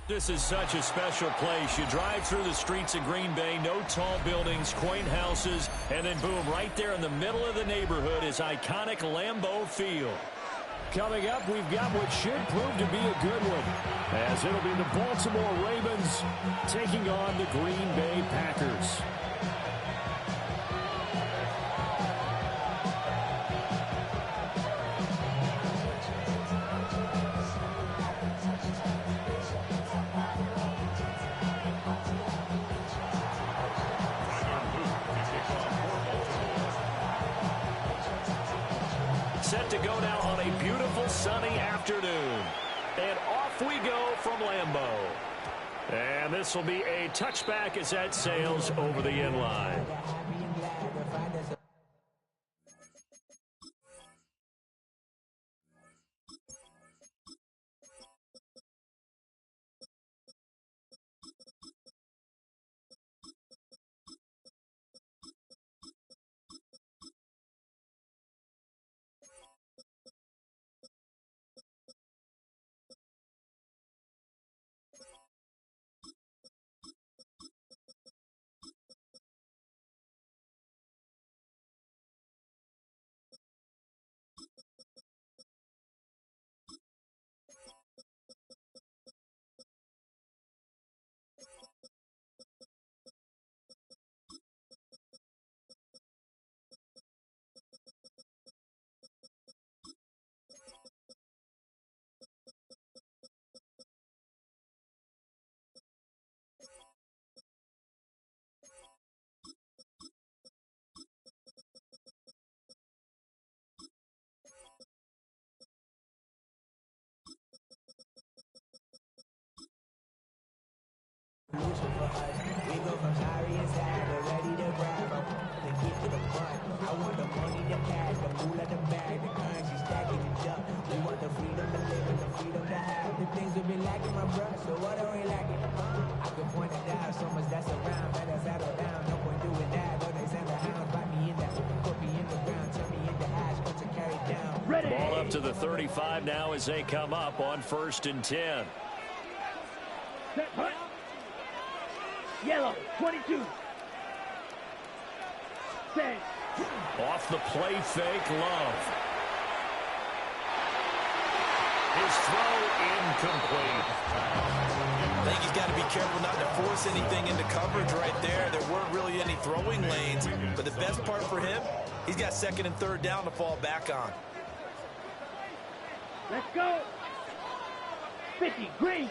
This is such a special place. You drive through the streets of Green Bay, no tall buildings, quaint houses, and then boom, right there in the middle of the neighborhood is iconic Lambeau Field. Coming up, we've got what should prove to be a good one, as it'll be the Baltimore Ravens taking on the Green Bay Packers. Set to go now on a beautiful sunny afternoon. And off we go from Lambeau. And this will be a touchback as that sails over the end line. We go from sorry inside, they're ready to grab them. They get to the front. I want the money, the cash, the fool at the bag, the currency stacking it up. We want the freedom to live and the freedom to have. The things we've been lacking, my brother, so what are we lacking? I can point it out, so much that's around, better settle down. No point doing that, though they send the hounds, bite me in that. Put me in the ground, turn me into ash, got to carry down. Ready. Ball up to the 35 now as they come up on 1st and 10. Set, hunt. Yellow, 22. Set. Off the play fake, Love. His throw incomplete. I think he's got to be careful not to force anything into coverage right there. There weren't really any throwing lanes, but the best part for him, he's got 2nd and 3rd down to fall back on. Let's go. 50, green.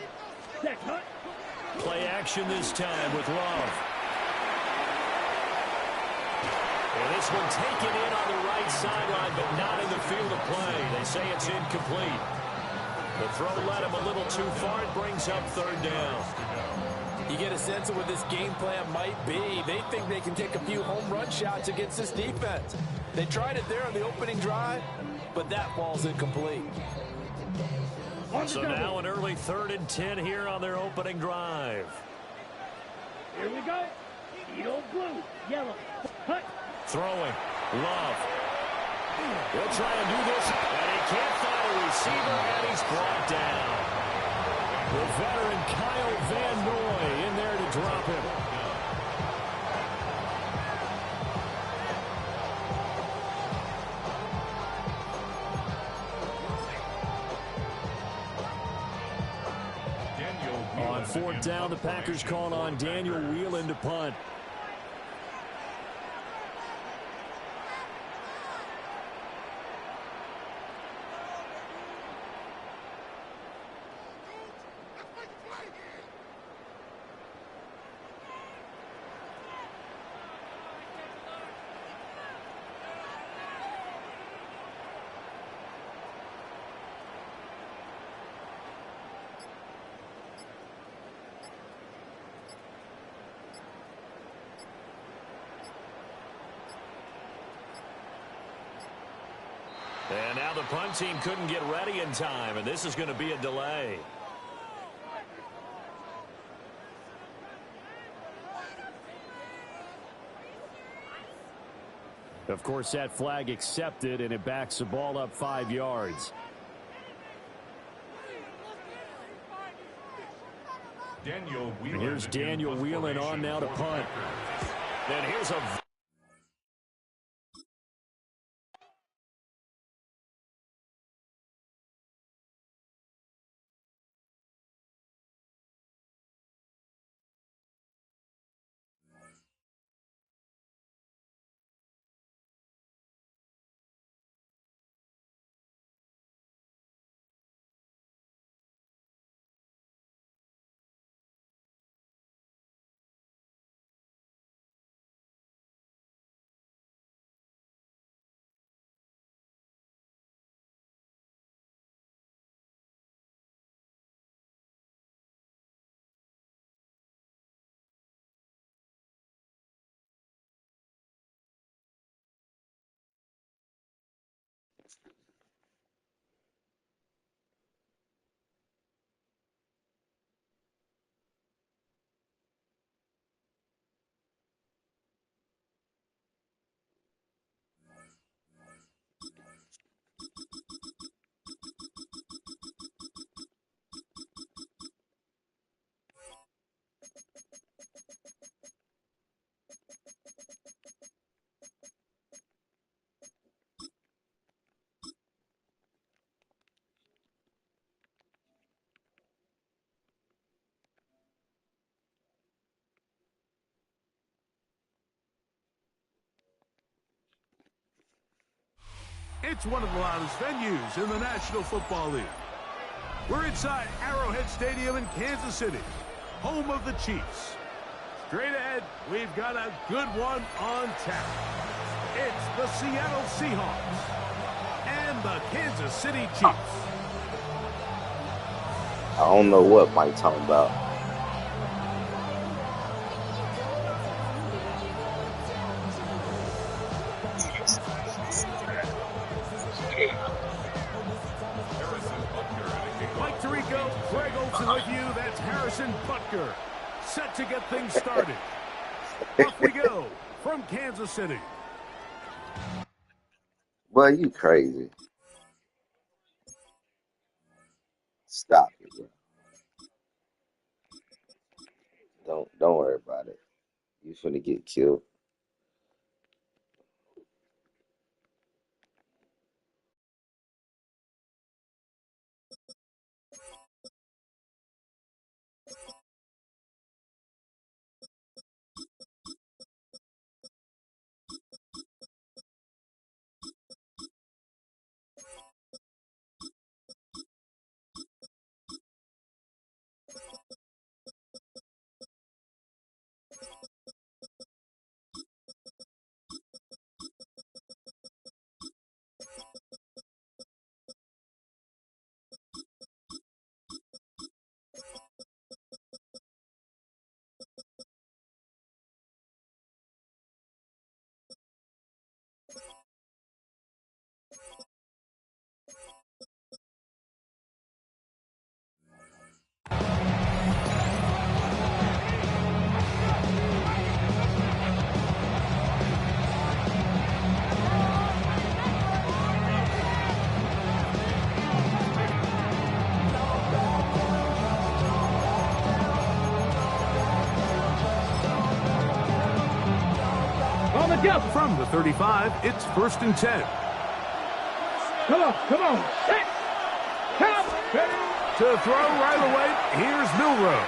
Set, hunt. Play action this time with Love. And this one taken in on the right sideline, but not in the field of play. They say it's incomplete. The throw led him a little too far. It brings up 3rd down. You get a sense of what this game plan might be. They think they can take a few home run shots against this defense. They tried it there on the opening drive, but that ball's incomplete. So now an early 3rd and 10 here on their opening drive. Here we go. Eagle blue, yellow. Hut. Throwing. Love. He'll try and do this, and he can't find a receiver, and he's brought down. The veteran Kyle Van Noy in there to drop him. On 4th down, the Packers calling on Daniel Whelan to punt. And now the punt team couldn't get ready in time, and this is going to be a delay. Of course, that flag accepted, and it backs the ball up 5 yards. And here's Daniel Whelan on now to punt. And here's a... It's one of the loudest venues in the National Football League. We're inside Arrowhead Stadium in Kansas City, home of the Chiefs. Straight ahead, we've got a good one on tap. It's the Seattle Seahawks and the Kansas City Chiefs. I don't know what Mike talking about. Mike Tirico, Greg Olsen with you. That's Harrison Butker. Set to get things started. Off we go from Kansas City. Boy, you crazy. Stop it, bro. Don't worry about it. You finna get killed. From the 35, it's 1st and 10. Come on. Set. Come. To throw right away, here's Milrow.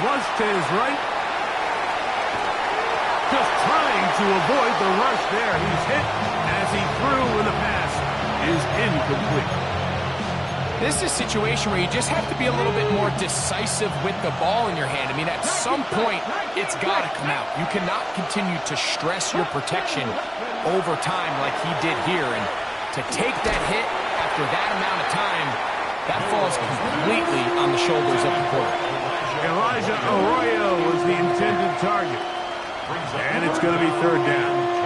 Flush to his right. Just trying to avoid the rush there. He's hit as he threw, and the pass is incomplete. This is a situation where you just have to be a little bit more decisive with the ball in your hand. I mean, at some point, it's got to come out. You cannot continue to stress your protection over time like he did here. And to take that hit after that amount of time, that falls completely on the shoulders of the quarterback. Elijah Arroyo was the intended target. And it's going to be 3rd down.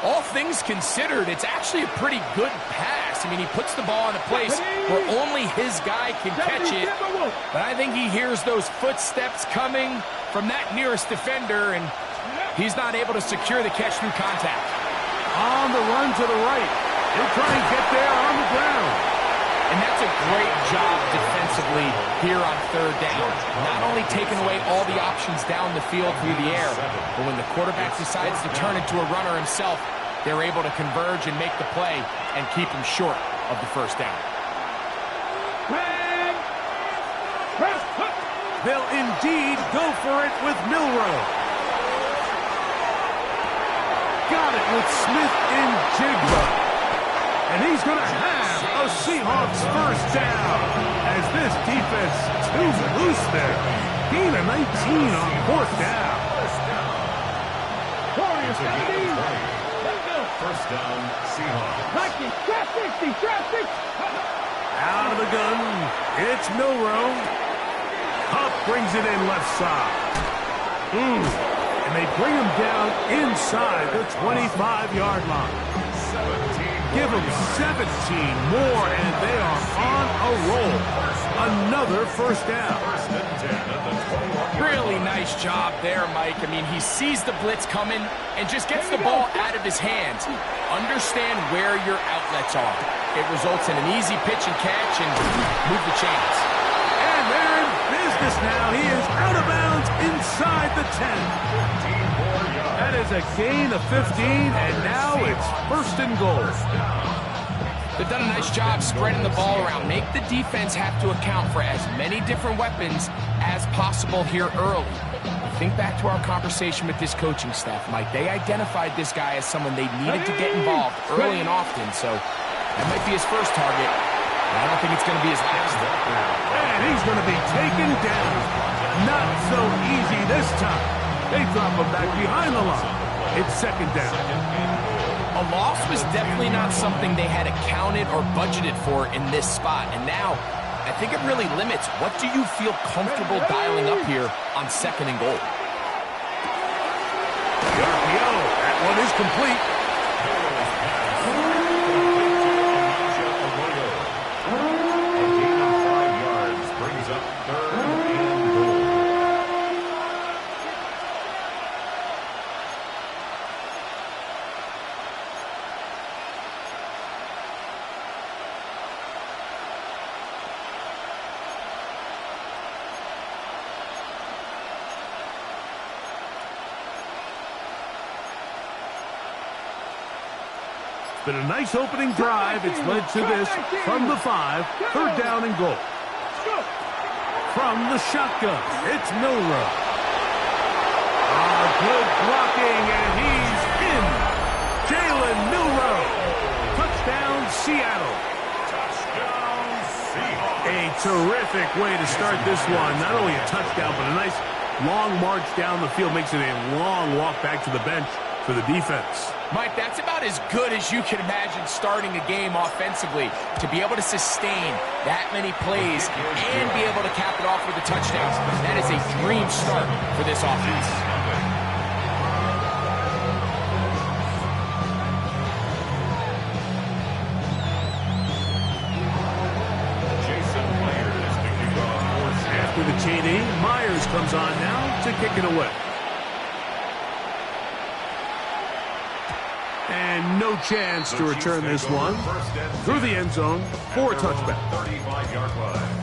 All things considered, it's actually a pretty good pass. I mean, he puts the ball in a place where only his guy can catch it. But I think he hears those footsteps coming from that nearest defender, and he's not able to secure the catch through contact. On the run to the right. He'll try and get there on the ground. And that's a great job defensively here on third down. Not only taking away all the options down the field through the air, but when the quarterback decides to turn into a runner himself, they're able to converge and make the play and keep him short of the first down. They'll indeed go for it with Milroe. Got it with Smith and Jigba. And he's going to have a Seahawks first down as this defense too loose there. Gain of 19 on fourth down. First down, Seahawks. Trap 60, trap 60. Out of the gun, it's Milroe. Huff brings it in left side. And they bring him down inside the 25-yard line. Give them 17 more, and they are on a roll. Another first down. Really nice job there, Mike. I mean, he sees the blitz coming and just gets the ball out of his hands. Understand where your outlets are. It results in an easy pitch and catch and move the chains. And they're in business now. He is out of bounds inside the 10. That is a gain of 15, and now it's first and goal. They've done a nice job spreading the ball around. Make the defense have to account for as many different weapons as possible here early. Think back to our conversation with this coaching staff, Mike. They identified this guy as someone they needed to get involved early and often, so that might be his first target. I don't think it's going to be his last. And he's going to be taken down. Not so easy this time. They drop him back behind the line. It's second down. A loss was definitely not something they had accounted or budgeted for in this spot. And now, I think it really limits what do you feel comfortable dialing up here on second and goal. The RPO, that one is complete. It's been a nice opening drive. It's led to this from the 5, third down and goal. From the shotgun, it's Milroe. Good blocking, and he's in. Jalen Milroe. Touchdown, Seattle. A terrific way to start this one. Not only a touchdown, but a nice long march down the field. Makes it a long walk back to the bench for the defense. Mike, that's about as good as you can imagine starting a game offensively. To be able to sustain that many plays and be able to cap it off with a touchdown, that is a dream start for this offense. After the TD, Myers comes on now to kick it away. And no chance to return this one through the end zone for a touchback. 35-yard line.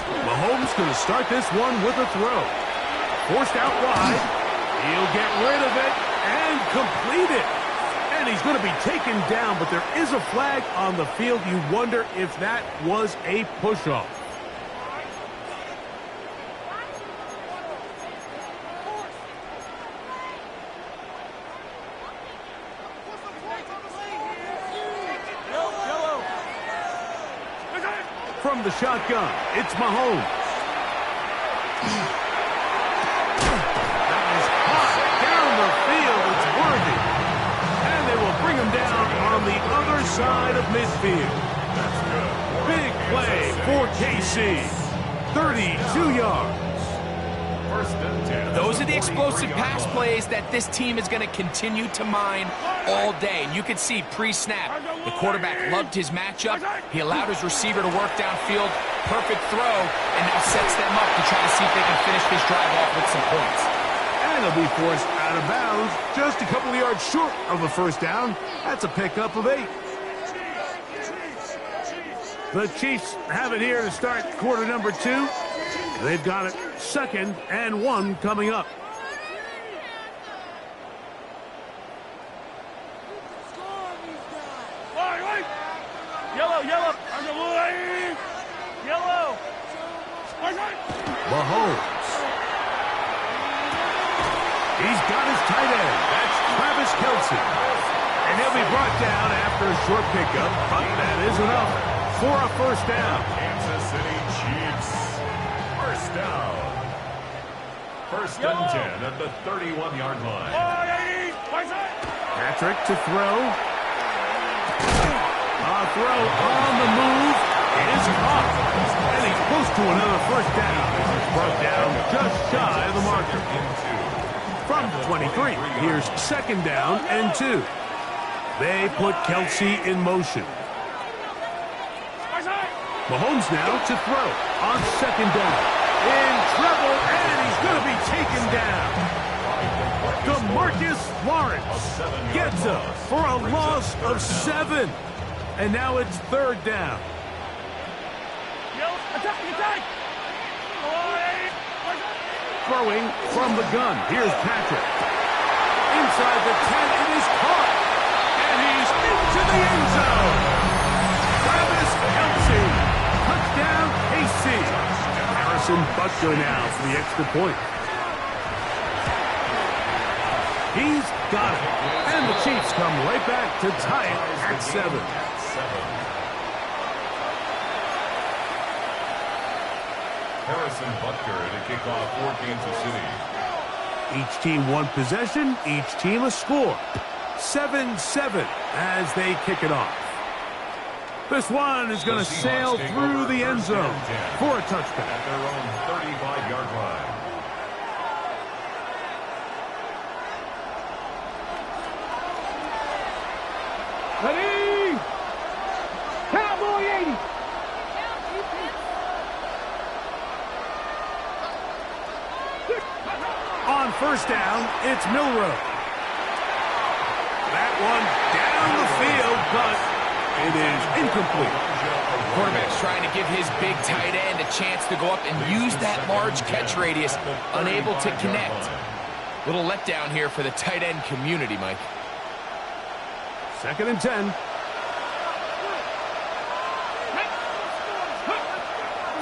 Mahomes going to start this one with a throw. Forced out wide. He'll get rid of it and complete it. And he's going to be taken down, but there is a flag on the field. You wonder if that was a push-off. From the shotgun, it's Mahomes. That is hot down the field. It's worthy. And they will bring him down on the other side of midfield. Big play for KC. 32 yards. Those are the explosive pass plays that this team is going to continue to mine all day. And you can see pre-snap, the quarterback loved his matchup. He allowed his receiver to work downfield. Perfect throw, and now sets them up to try to see if they can finish this drive off with some points. And he'll be forced out of bounds just a couple of yards short of a first down. That's a pickup of 8. The Chiefs have it here to start quarter number 2. They've got it 2nd and 1 coming up. Yellow, yellow. Yellow. Mahomes. He's got his tight end. That's Travis Kelce. And he'll be brought down after a short pickup, but that is enough for a first down. Kansas City Chiefs. First down. First and 10 at the 31-yard line. Patrick to throw. A throw on the move is caught. And he's close to another first down. He's brought down just shy of the marker. From 23, here's 2nd down and 2. They put Kelce in motion. Mahomes now to throw on 2nd down. In trouble, and he's going to be taken down. DeMarcus Lawrence gets up for a loss of 7. And now it's 3rd down. Throwing from the gun. Here's Patrick. Inside the 10, it is caught. And he's into the end zone. Travis Kelce. Touchdown, KC. Harrison Butker now for the extra point. He's got it. And the Chiefs come right back to tie it at 7. Harrison Butker to kick off for Kansas City. Each team one possession, each team a score. 7-7 as they kick it off. This one is going to sail through the end zone for a touchdown. At their own 35-yard line. Ready? Cowboy 80. On first down, it's Milroe. That one down the field, but it is incomplete. Quarterback's trying to give his big tight end a chance to go up and use that large catch radius, unable to connect. Little letdown here for the tight end community, Mike. 2nd and 10.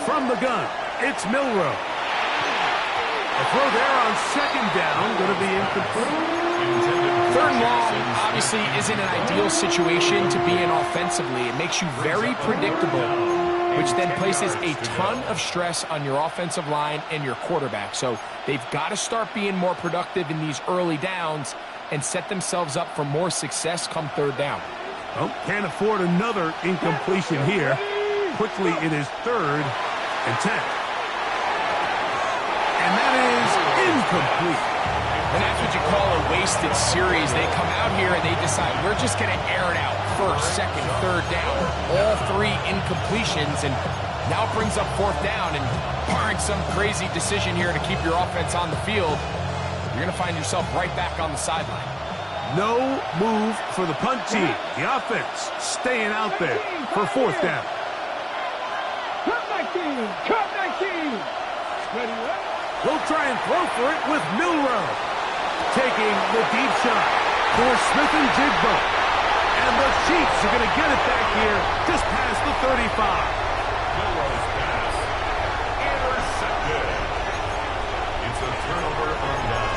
From the gun, it's Milroe. A throw there on 2nd down, going to be incomplete. 3rd and long obviously isn't an ideal situation to be in offensively. It makes you very predictable, which then places a ton of stress on your offensive line and your quarterback. So they've got to start being more productive in these early downs and set themselves up for more success come 3rd down. Well, can't afford another incompletion here. Quickly, it is 3rd and 10. And that is incomplete. And that's what you call a wasted series. They come out here and they decide, we're just going to air it out. 1st, 2nd, 3rd down. All 3 incompletions, and now it brings up 4th down. And barring some crazy decision here to keep your offense on the field, you're going to find yourself right back on the sideline. No move for the punt team. The offense staying out there for 4th down. Cut 19. Cut 19. Ready, ready. He'll try and throw for it with Milroe. Taking the deep shot for Smith and Jigba. And the Chiefs are going to get it back here just past the 35. Milroe's pass. Intercepted. It's a turnover on down.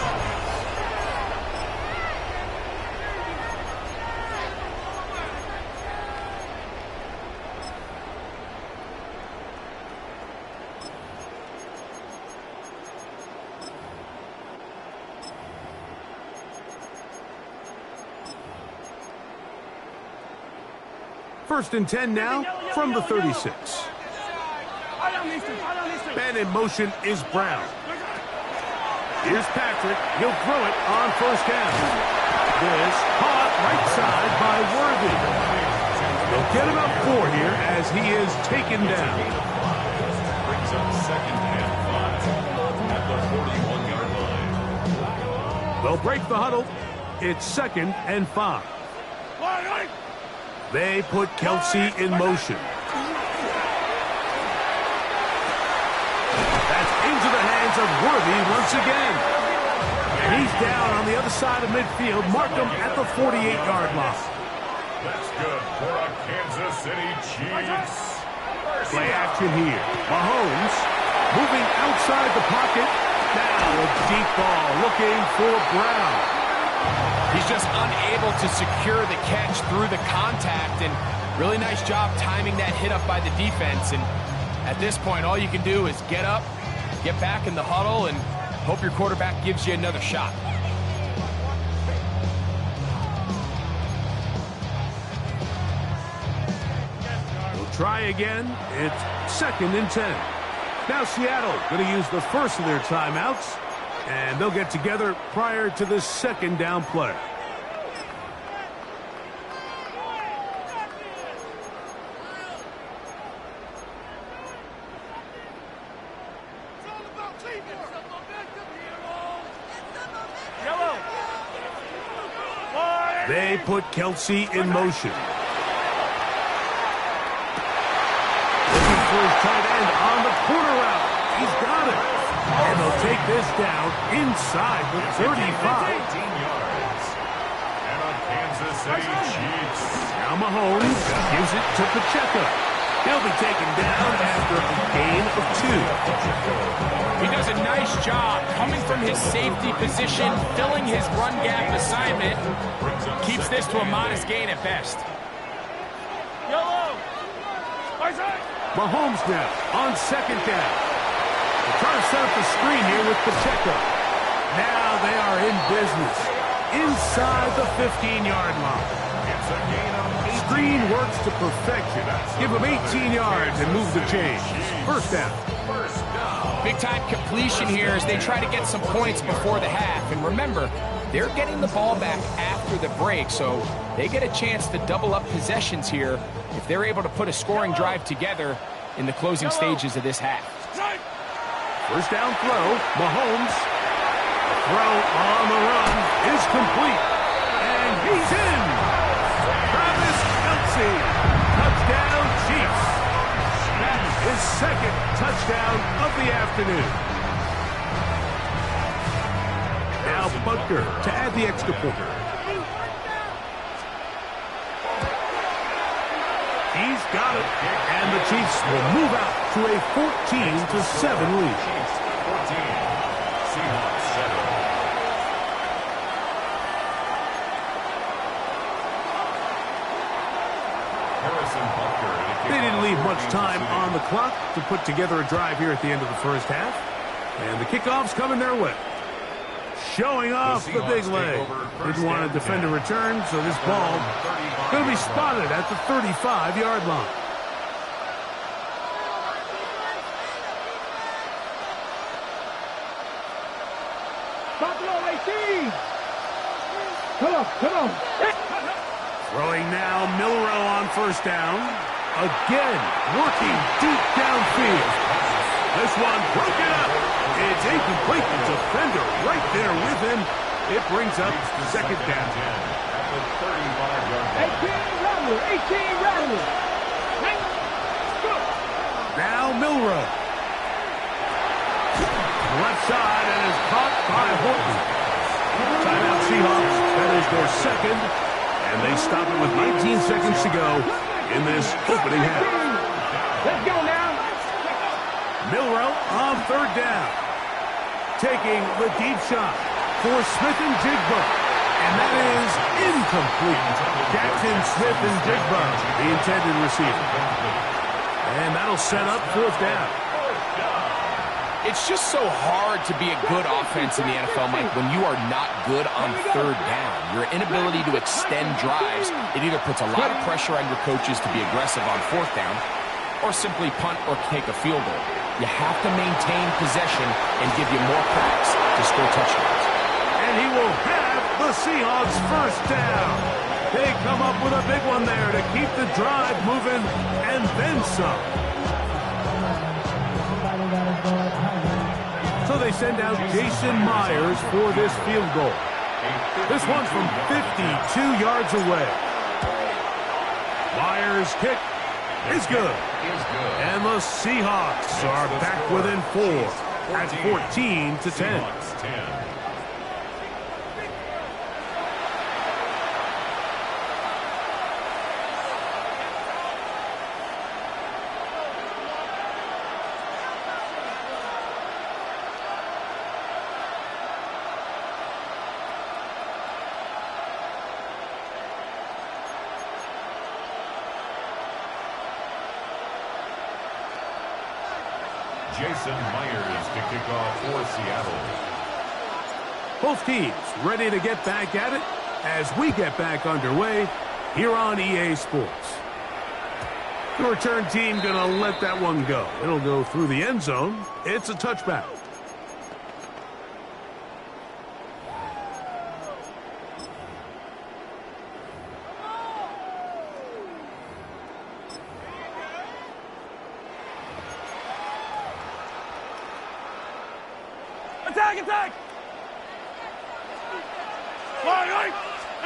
First and 10 now from the 36. Man in motion is Brown. Here's Patrick. He'll throw it on first down. This caught right side by Worthy. They'll get about 4 here as he is taken down. Brings up second and 5 at the 41-yard line. They'll break the huddle. It's second and 5. They put Kelsey in motion. That's into the hands of Worthy once again. And he's down on the other side of midfield. Mark him at the 48-yard line. That's good for a Kansas City Chiefs. Play action here. Mahomes moving outside the pocket. Now a deep ball looking for Brown. He's just unable to secure the catch through the contact, and really nice job timing that hit up by the defense. And at this point, all you can do is get up, get back in the huddle, and hope your quarterback gives you another shot. We'll try again. It's second and 10. Now Seattle going to use the first of their timeouts, and they'll get together prior to the second down play. They put Kelsey in motion. Looking for his tight end on the corner route. He's got it. And they'll take this down inside the 35. 18 yards. And a Kansas City Chiefs. Now Mahomes gives it to Pacheco. He'll be taken down after a gain of 2. He does a nice job coming from his safety position, filling his run gap assignment. Keeps this to a modest gain at best. Mahomes now on second down. They're trying to set up the screen here with Pacheco. Now they are in business inside the 15-yard line. It's a gain of 18. Screen works to perfection. Give them 18 yards and move the chains. First down. Big-time completion here as they try to get some points before the half. And remember, they're getting the ball back after the break, so they get a chance to double up possessions here if they're able to put a scoring drive together in the closing stages of this half. First down throw. Mahomes. Throw on the run is complete. And he's in. Travis Kelce. Touchdown Chiefs. That's his second touchdown of the afternoon. Now Butker to add the extra point. He's got it. And the Chiefs will move out to a 14-7 lead. 14. Seahawks 7. They didn't leave much time on the clock to put together a drive here at the end of the first half. And the kickoff's coming their way. Showing off the big leg. Didn't want to defend a return, so this ball going to be spotted at the 35-yard line. Come on. Throwing now, Milrow on first down. Again, working deep downfield. This one broken up. It's incomplete. The defender right there with him. It brings up second down. 18 Rattler. Now Milrow. Left side and is caught by Horton. Timeout Seahawks. That is their second. And they stop it with 19 seconds to go in this opening half. Let's go now. Milrow on third down. Taking the deep shot for Smith and Jigba. And that is incomplete. Jackson, Smith, and Jigba, the intended receiver. And that'll set up fourth down. It's just so hard to be a good offense in the NFL, Mike, when you are not good on third down. Your inability to extend drives, it either puts a lot of pressure on your coaches to be aggressive on fourth down or simply punt or take a field goal. You have to maintain possession and give you more cracks to score touchdowns. And he will have the Seahawks first down. They come up with a big one there to keep the drive moving and then some. So they send out Jason Myers for this field goal. This one's from 52 yards away. Myers' kick is good. And the Seahawks are back within 4 at 14-10. Jason Myers to kick off for Seattle. Both teams ready to get back at it as we get back underway here on EA Sports. The return team going to let that one go. It'll go through the end zone. It's a touchback. Attack! Attack!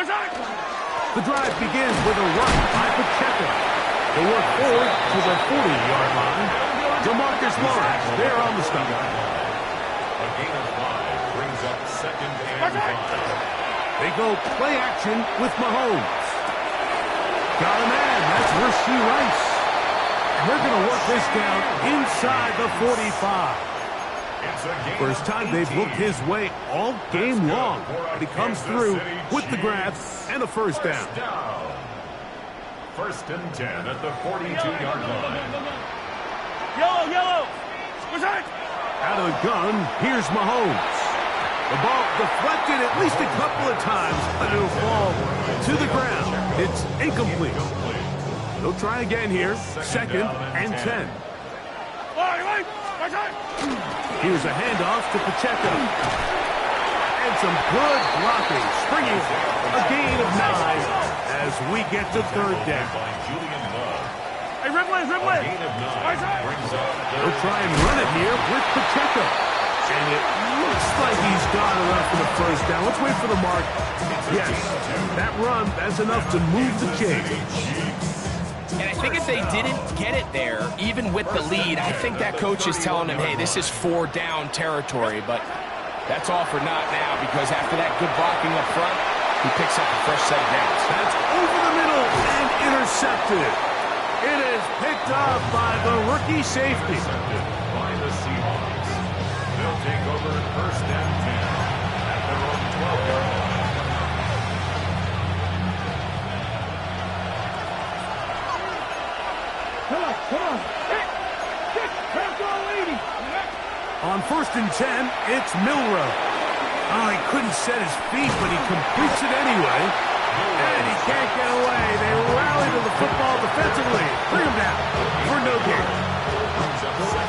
Attack! The drive begins with a run by Pacheco. They work forward to the 40-yard line. DeMarcus Lawrence there on the stop. A gain of 5 brings up 2nd and 5. They go play action with Mahomes. Got a man. That's Rashee Rice. And they're going to work this down inside the 45. First time they've looked his way all game long. And he comes through with the grab and a first down. 1st and 10 at the 42-yard line. Yellow! Out of the gun, here's Mahomes. The ball deflected at least a couple of times, but it'll fall to the ground. It's incomplete. They'll try again here. 2nd and 10. Here's a handoff to Pacheco. And some good blocking. Springing a gain of 9 as we get to 3rd down. Hey, Ripley! They'll try and run it here with Pacheco. And it looks like he's got enough for the first down. Let's wait for the mark. Yes, that run, that's enough to move the chains. And I think if they didn't get it there, even with the lead, I think that coach is telling them, hey, this is 4-down territory. But that's all for naught now, because after that good blocking up front, he picks up a fresh set of downs. That's over the middle and intercepted. It is picked up by the rookie safety. By the Seahawks. They'll take over 1st and 10 at their own 12-yard line. Come on! On 1st and 10, it's Milrow. Oh, he couldn't set his feet, but he completes it anyway. And he can't get away. They rally to the football defensively. Bring him down for no gain.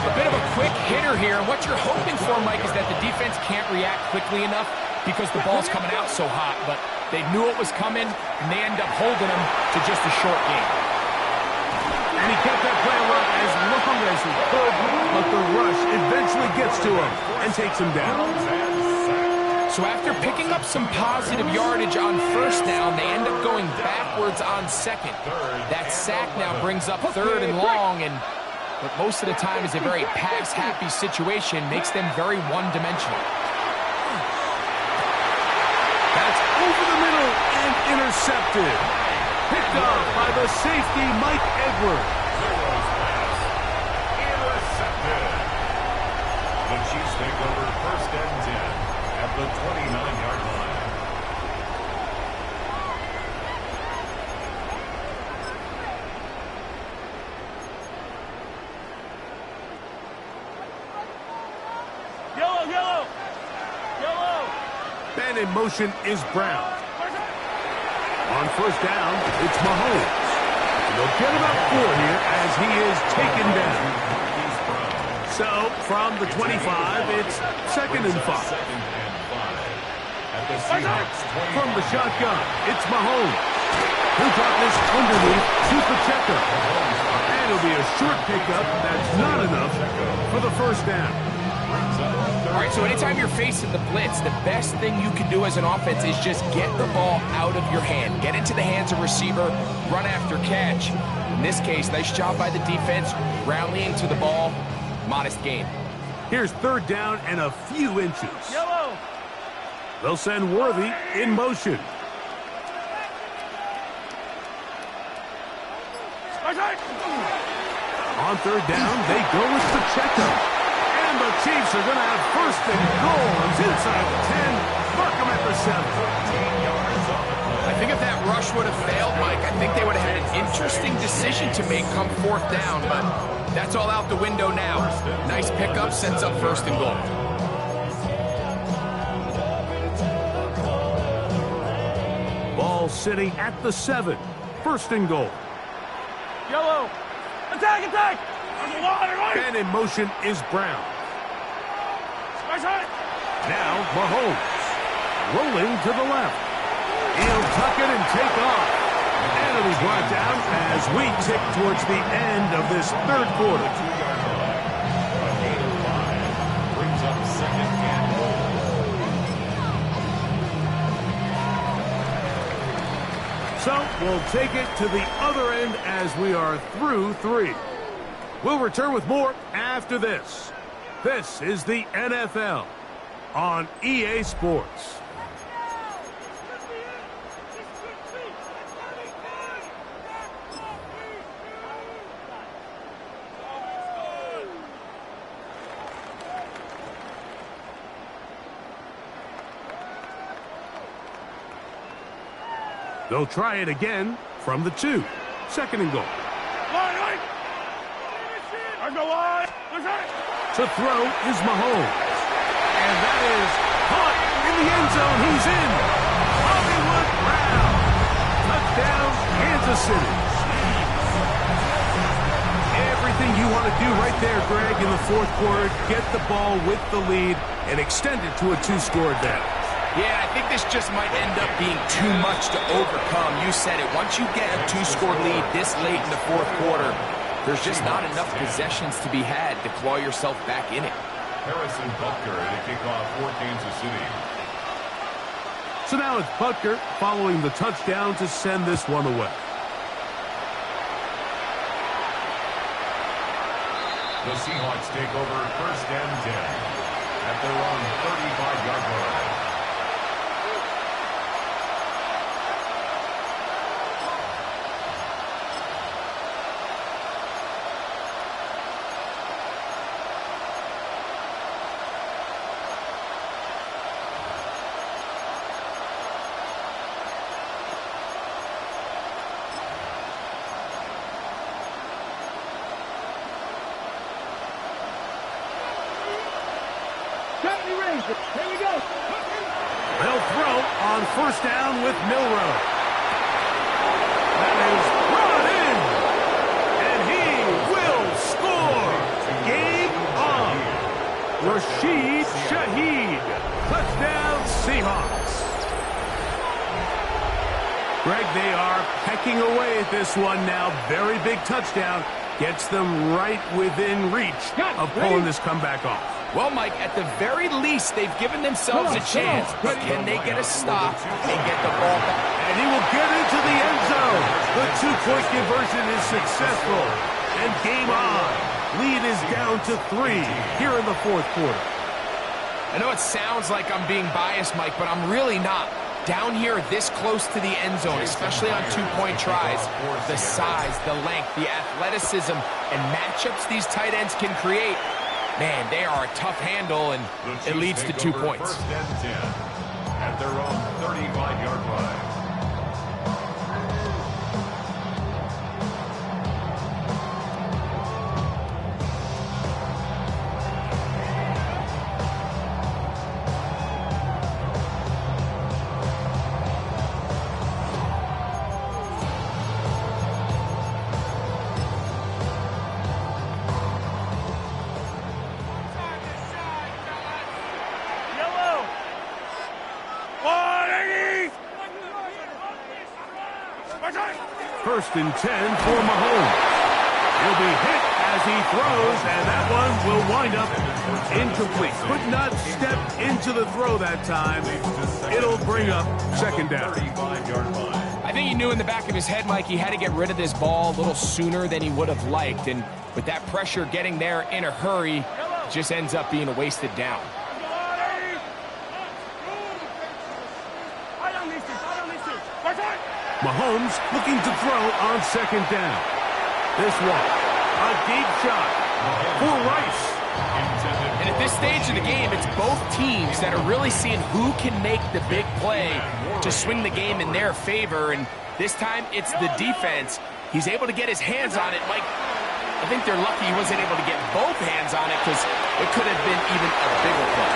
A bit of a quick hitter here. And what you're hoping for, Mike, is that the defense can't react quickly enough because the ball's coming out so hot. But they knew it was coming, and they end up holding him to just a short gain. And he kept that play alive as long as he could, but the rush eventually gets to him and takes him down. So after picking up some positive yardage on 1st down, they end up going backwards on 2nd. That sack now brings up 3rd and long, and what most of the time is a very pass-happy situation, makes them very one-dimensional. That's over the middle and intercepted. Picked up by the safety, Mike Edwards. Intercepted. The Chiefs take over 1st and 10 at the 29-yard line. Yellow! Man in motion is Brown. On 1st down, it's Mahomes. They'll get about 4 here as he is taken down. So, from the 25, it's 2nd and 5. At the Seahawks 25. From the shotgun, it's Mahomes. He'll drop this underneath to Pacheco. And it'll be a short pickup that's not enough for the first down. All right, so anytime you're facing the blitz, the best thing you can do as an offense is just get the ball out of your hand. Get into the hands of receiver, run after catch. In this case, nice job by the defense, rallying to the ball. Modest gain. Here's 3rd down and a few inches. Yellow. They'll send Worthy in motion. On 3rd down, they go with Pacheco. And the Chiefs are going to have 1st and goals inside the 10. Mark them at the 7. I think if that rush would have failed, Mike, I think they would have had an interesting decision to make come 4th down, but that's all out the window now. Nice pickup, sets up 1st and goal. Ball sitting at the 7. 1st and goal. Yellow. Attack, attack. And in motion is Brown. Now Mahomes. Rolling to the left. He'll tuck it and take off. And it'll be brought down as we tick towards the end of this 3rd quarter. A gain of 5 brings up 2nd and goal. So we'll take it to the other end as we are through 3. We'll return with more after this. This is the NFL on EA Sports. They'll try it again from the 2. 2nd and goal. To throw is Mahomes. And that is caught in the end zone. He's in. Hollywood Brown. Touchdown, Kansas City. Everything you want to do right there, Greg, in the 4th quarter. Get the ball with the lead and extend it to a 2-score advantage. Yeah, I think this just might end up being too much to overcome. You said it. Once you get a 2-score lead this late in the 4th quarter, there's just not enough possessions to be had to claw yourself back in it. Harrison Butker to kick off for Kansas City. So now it's Butker following the touchdown to send this one away. The Seahawks take over 1st and 10 at their own 35-yard line. Here we go. They'll throw on 1st down with Milrow. That is brought in. And he will score. Game on. Rashid Shaheed. Touchdown Seahawks. Greg, they are pecking away at this one now. Very big touchdown. Gets them right within reach of pulling this comeback off. Well, Mike, at the very least, they've given themselves a chance. But can they get a stop and get the ball back? And he will get into the end zone. The 2-point conversion is successful. And game on. Lead is down to 3 here in the 4th quarter. I know it sounds like I'm being biased, Mike, but I'm really not. Down here this close to the end zone, especially on 2-point tries, the size, the length, the athleticism, and matchups these tight ends can create, man, they are a tough handle, and it leads to 2 points. 1st and 10 at their own 35-yard line. 1st and 10 for Mahomes. He'll be hit as he throws, and that one will wind up incomplete. Could not step into the throw that time. It'll bring up 2nd down. I think he knew in the back of his head, Mike, he had to get rid of this ball a little sooner than he would have liked. And with that pressure getting there in a hurry, it just ends up being a wasted down. Mahomes looking to throw on 2nd down. This one, a deep shot for Rice. And at this stage of the game, it's both teams that are really seeing who can make the big play to swing the game in their favor. And this time, it's the defense. He's able to get his hands on it. Mike, I think they're lucky he wasn't able to get both hands on it because it could have been even a bigger play.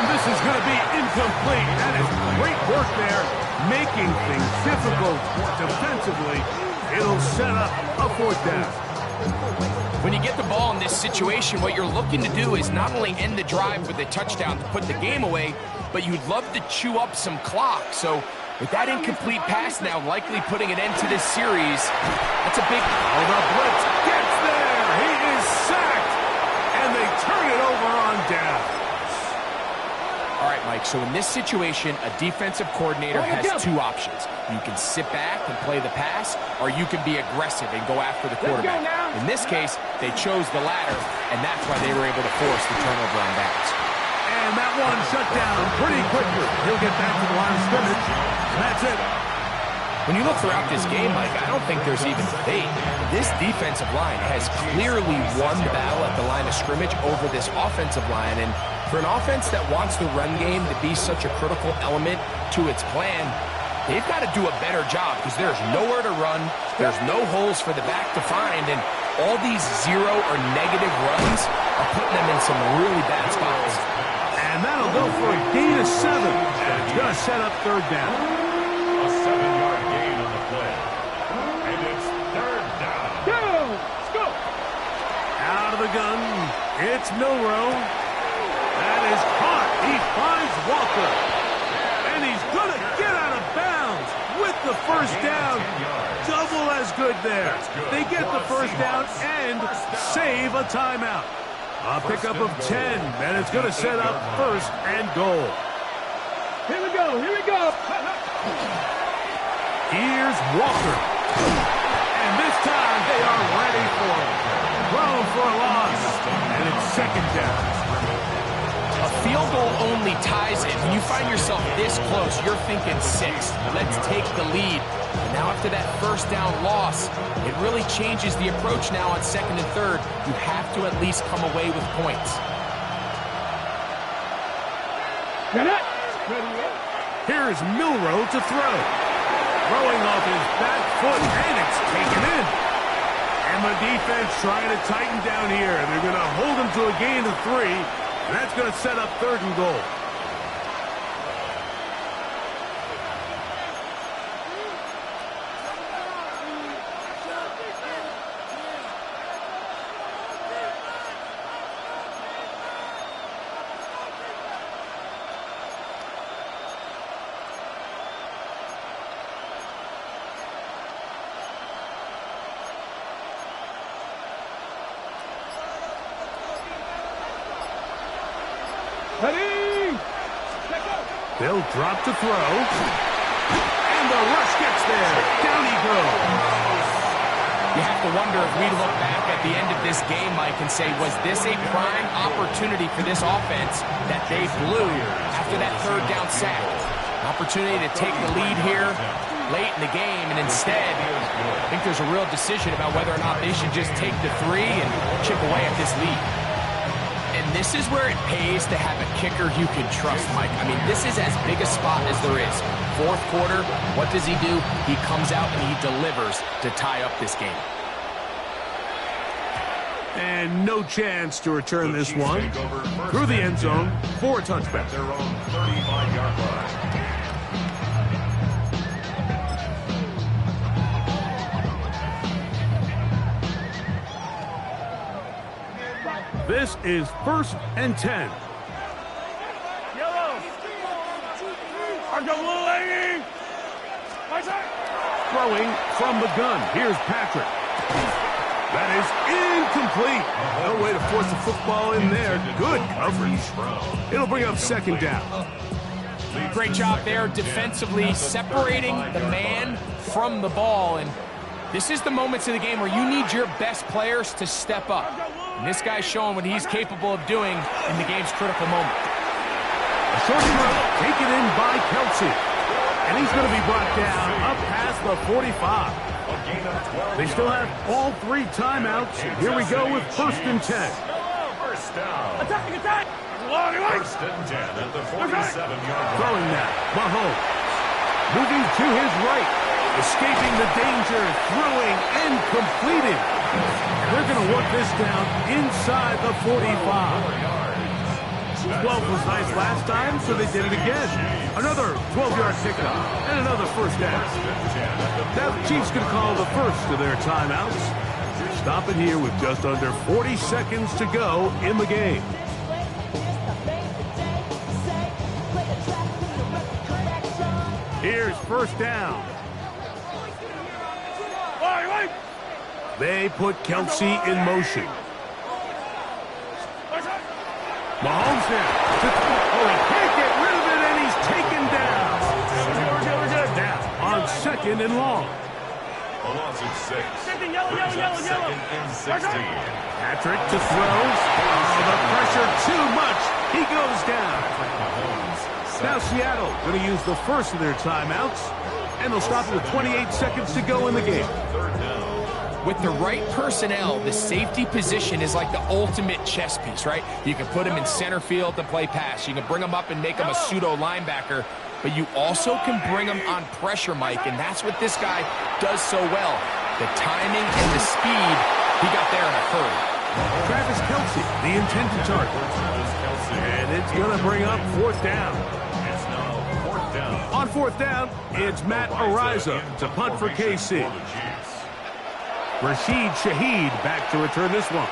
And this is going to be incomplete. That is great work there, making things difficult defensively. It'll set up a 4th down. When you get the ball in this situation, what you're looking to do is not only end the drive with a touchdown to put the game away, but you'd love to chew up some clock. So with that incomplete pass now likely putting an end to this series, that's a big... Oh, the blitz gets there. He is sacked, and they turn it over on down. All right, Mike, so in this situation, a defensive coordinator has 2 options. You can sit back and play the pass, or you can be aggressive and go after the quarterback. In this case, they chose the latter, and that's why they were able to force the turnover on downs. And that one shut down pretty quickly. He'll get back to the line of scrimmage, and that's it. When you look throughout this game, Mike, I don't think there's even debate. This defensive line has clearly won the battle at the line of scrimmage over this offensive line, and for an offense that wants the run game to be such a critical element to its plan, they've got to do a better job because there's nowhere to run, there's no holes for the back to find, and all these 0 or negative runs are putting them in some really bad spots. And that'll go for a gain of 7. And it's going to set up 3rd down. A 7-yard gain on the play. And it's 3rd down. Go! Let's go! Out of the gun, it's Milroe. That is caught. He finds Walker. And he's going to get out of bounds with the 1st down. Double as good there. They get the 1st down and save a timeout. A pickup of 10, and it's going to set up 1st and goal. Here we go, here we go. Here's Walker. And this time they are ready for him. Thrown for a loss, and it's 2nd down. A field goal only ties it. When you find yourself this close, you're thinking 6. Let's take the lead. And now after that 1st down loss, it really changes the approach now on 2nd and 3rd. You have to at least come away with points. Here's Milroe to throw. Throwing off his back foot, and it's taken in. And the defense trying to tighten down here. They're going to hold him to a gain of 3. And that's going to set up 3rd and goal. Ready! They'll drop to throw. And the rush gets there. Down he goes. You have to wonder if we look back at the end of this game, Mike, and say, was this a prime opportunity for this offense that they blew after that 3rd down sack? An opportunity to take the lead here late in the game, and instead, I think there's a real decision about whether or not they should just take the 3 and chip away at this lead. And this is where it pays to have a kicker you can trust, Mike. I mean, this is as big a spot as there is. 4th quarter, what does he do? He comes out and he delivers to tie up this game. And no chance to return this one. Through the end zone for a touchback. Their own 35-yard line. This is 1st and 10. Yellow. Argo blue, lady. My side. throwing from the gun. Here's Patrick. That is incomplete. No way to force the football in there. Good coverage. It'll bring up second down. Great job there defensively, separating the man from the ball. And this is the moments of the game where you need your best players to step up. And this guy's showing what he's capable of doing in the game's critical moment. A short throw taken in by Kelsey. And he's going to be brought down up past the 45. They still have all 3 timeouts. Here we go with 1st and 10. First down. Attack! First and 10 at the 47-yard line. Throwing now, Mahomes. Moving to his right. Escaping the danger, throwing and completing. They're going to work this down inside the 45. 12 was nice last time, so they did it again. Another 12-yard pickup and another first down. Now the Chiefs going to call the first of their timeouts. Stop it here with just under 40 seconds to go in the game. Here's first down. They put Kelsey in motion. Mahomes now. Oh, he can't get rid of it, and he's taken down. Now on 2nd and long. A loss of 6. Yellow. 2nd and 16. Patrick to throw. Oh, the pressure too much. He goes down. Now Seattle going to use the first of their timeouts, and they'll stop it with 28 seconds to go in the game. With the right personnel, the safety position is like the ultimate chess piece, right? You can put him in center field to play pass. You can bring him up and make him a pseudo linebacker, but you also can bring him on pressure, Mike, and that's what this guy does so well. The timing and the speed, he got there in a hurry. Travis Kelsey, the intended target. And it's going to bring up 4th down. It's now 4th down. On 4th down, it's Matt Ariza to punt for KC. Rashid Shaheed back to return this one.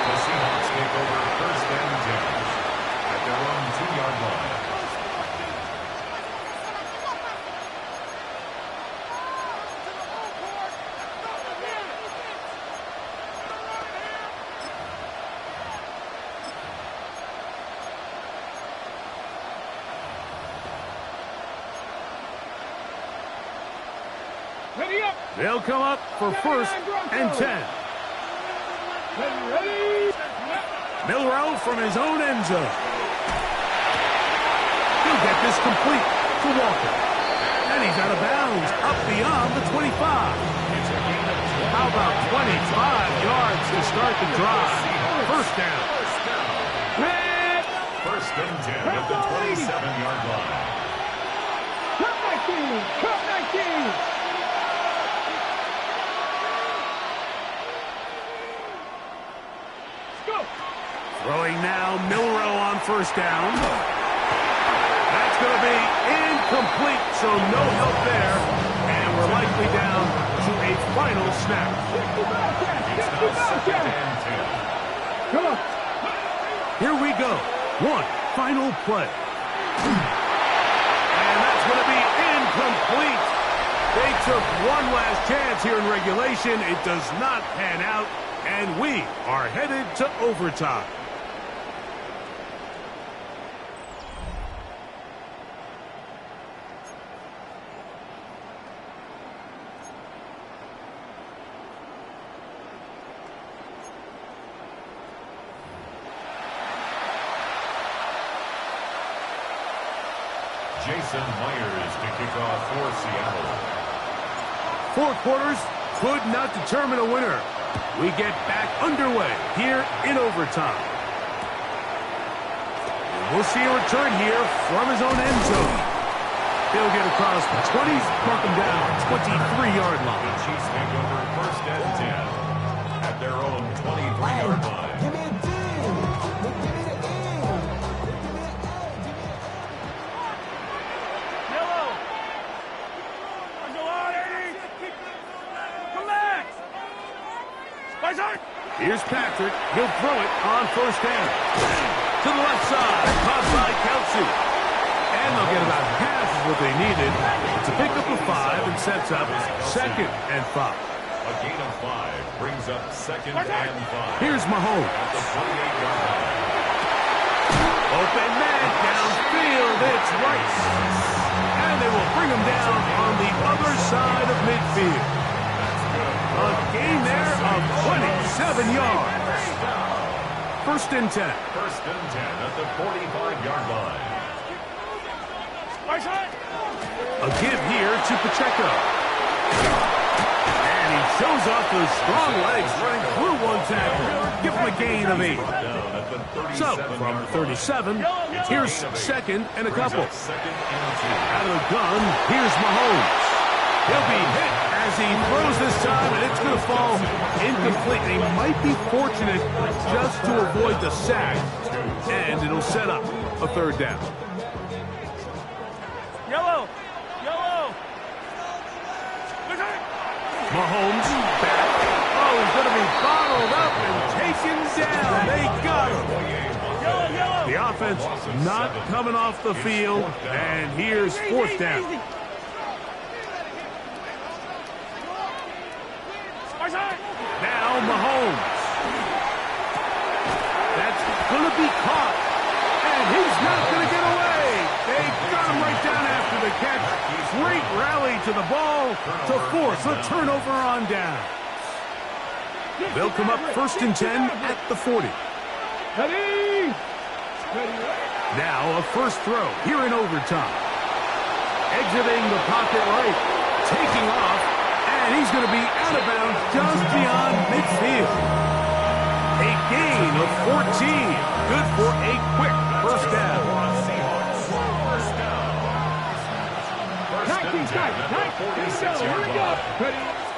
The Seahawks take over 1st and 10 at their own 2-yard line. They'll come up for 1st and 10. Milrow from his own end zone. He'll get this complete to Walker. And he's out of bounds up beyond the 25. How about 25 yards to start the drive? First down. 1st and 10 at the 27-yard line. Cut 19! Throwing now, Milrow on first down. That's going to be incomplete, so no help there. And we're likely down to a final snap. It's now 2nd and 10. Come on. Here we go. One final play. And that's going to be incomplete. They took one last chance here in regulation. It does not pan out, and we are headed to overtime. Jason Myers to kick off for Seattle. 4 quarters could not determine a winner. We get back underway here in overtime. We'll see a return here from his own end zone. He'll get across the 20, mark him down 23-yard line. The Chiefs take over 1st and 10 at their own 23-yard line. Give me a D. Give me the Here's Patrick. He'll throw it on first down. To the left side. Caught by Kelsey. And they'll get about half of what they needed. It's a pickup of 5 and sets up 2nd and 5. A gain of 5 brings up 2nd and 5. Here's Mahomes. At the 48-yard line. Open man downfield. It's Rice. And they will bring him down on the other side of midfield. A gain there of 27 yards. 1st and 10. 1st and 10 at the 45-yard line. A give here to Pacheco. And he shows off those strong legs running through one tackle. Give him a gain of 8. So, from 37, here's 2nd and a couple. Out of the gun, here's Mahomes. He'll be hit as he throws this time, and it's going to fall incomplete. They might be fortunate just to avoid the sack, and it'll set up a 3rd down. Yellow! Mahomes back. Oh, he's going to be bottled up and taken down. They got him. The offense not coming off the field, and here's 4th down. Now Mahomes. That's going to be caught, and he's not going to get away. They got him right down after the catch. Great rally to the ball to force a turnover on down. They'll come up 1st and 10 at the 40. Now a first throw here in overtime. Exiting the pocket right, taking off, and he's going to be out of bounds just beyond midfield. A gain of 14. Good for a quick 1st down.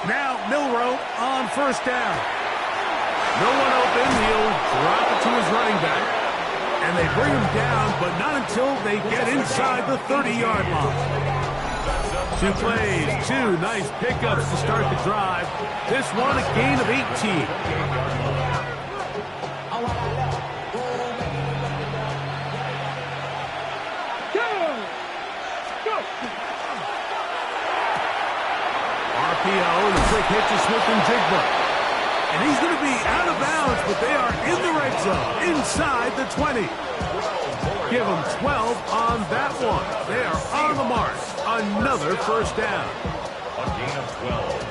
Now Milroe on 1st down. No one open. He'll drop it to his running back. And they bring him down, but not until they get inside the 30-yard line. 2 plays, 2 nice pickups to start the drive. This one a gain of 18. RPO and a quick hit to Smith-Njigba. And he's going to be out of bounds, but they are in the red zone, inside the 20. Give them 12 on that one. They are on the mark. Another 1st down. A gain of 12.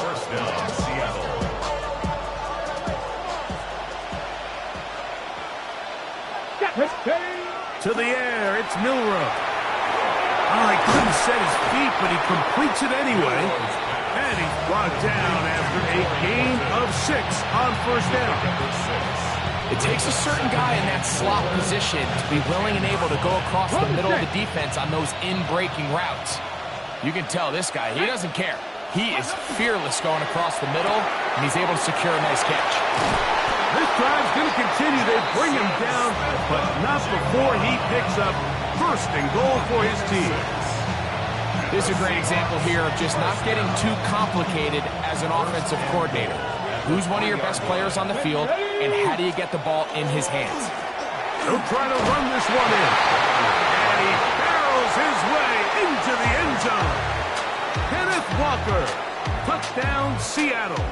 1st down, Seattle. To the air, it's Milroe. Oh, he couldn't set his feet, but he completes it anyway. And he's brought down after a gain of 6 on 1st down. It takes a certain guy in that slot position to be willing and able to go across the middle of the defense on those in-breaking routes. You can tell this guy, he doesn't care. He is fearless going across the middle, and he's able to secure a nice catch. This drive's going to continue. They bring him down, but not before he picks up 1st and goal for his team. This is a great example here of just not getting too complicated as an offensive coordinator. Who's one of your best players on the field, and how do you get the ball in his hands? He'll try to run this one in. And he barrels his way into the end zone. Kenneth Walker. Touchdown, Seattle.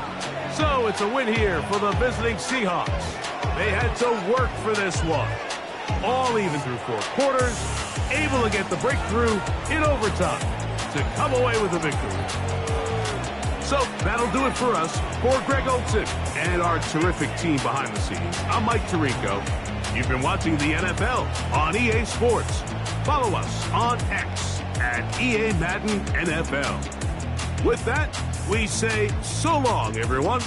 So it's a win here for the visiting Seahawks. They had to work for this one. All even through 4 quarters, able to get the breakthrough in overtime to come away with a victory. So that'll do it for us. For Greg Olson and our terrific team behind the scenes, I'm Mike Tirico. You've been watching the NFL on EA Sports. Follow us on X at EA Madden NFL. With that, we say so long, everyone.